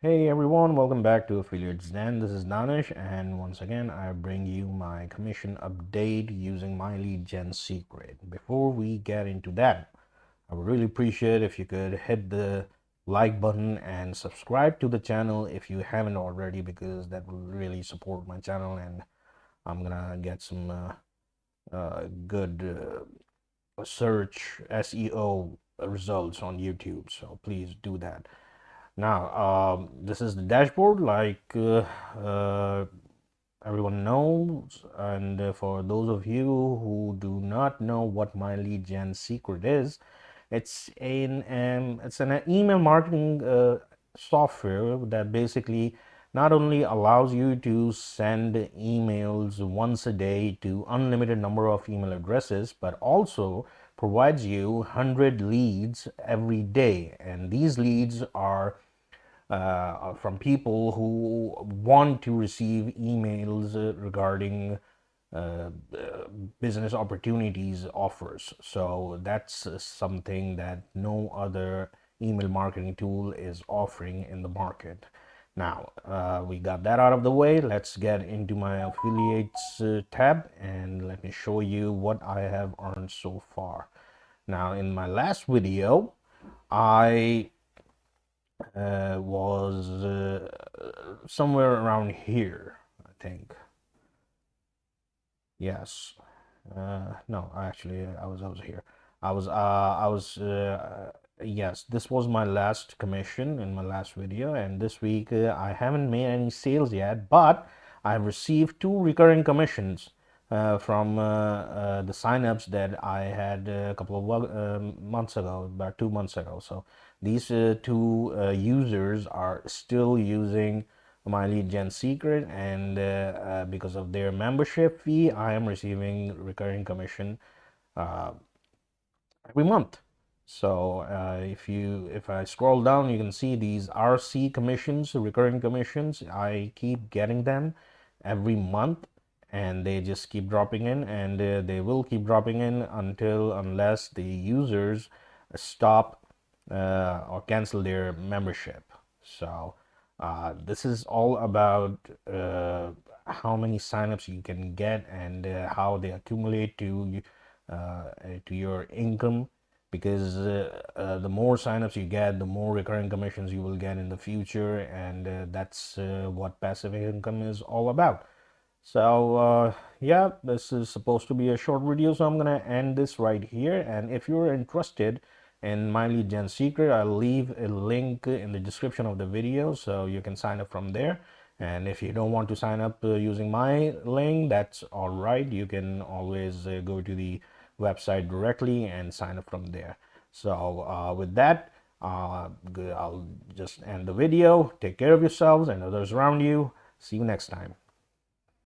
Hey everyone, welcome back to Affiliates Den. This is Danish, and once again I bring you my commission update using my lead gen secret. Before we get into that, I would really appreciate if you could hit the like button and subscribe to the channel if you haven't already, because that will really support my channel and I'm gonna get some good search SEO results on YouTube, so please do that. Now, this is the dashboard, like everyone knows. And for those of you who do not know what my lead gen secret is, it's an email marketing software that basically not only allows you to send emails once a day to unlimited number of email addresses, but also provides you 100 leads every day. And these leads are from people who want to receive emails regarding business opportunities offers. So that's something that no other email marketing tool is offering in the market. Now we got that out of the way. Let's get into my affiliates tab and let me show you what I have earned so far. Now, in my last video, I was somewhere around here, I think. Yes. No, actually, I was here. Yes, this was my last commission in my last video, and this week I haven't made any sales yet, but I've received two recurring commissions from the signups that I had a couple of months ago, about 2 months ago. So these two users are still using my lead gen secret, and because of their membership fee, I am receiving recurring commission uh, every month. So if I scroll down, you can see these RC commissions, recurring commissions. I keep getting them every month, and they just keep dropping in, and they will keep dropping in unless the users stop or cancel their membership. So this is all about how many signups you can get, and how they accumulate to your income, because the more signups you get, the more recurring commissions you will get in the future, and that's what passive income is all about. So yeah, this is supposed to be a short video, so I'm gonna end this right here. And if you're interested in my lead gen secret, I'll leave a link in the description of the video so you can sign up from there. And if you don't want to sign up using my link, that's all right. You can always go to the website directly and sign up from there. So with that, I'll just end the video. Take care of yourselves and others around you. See you next time.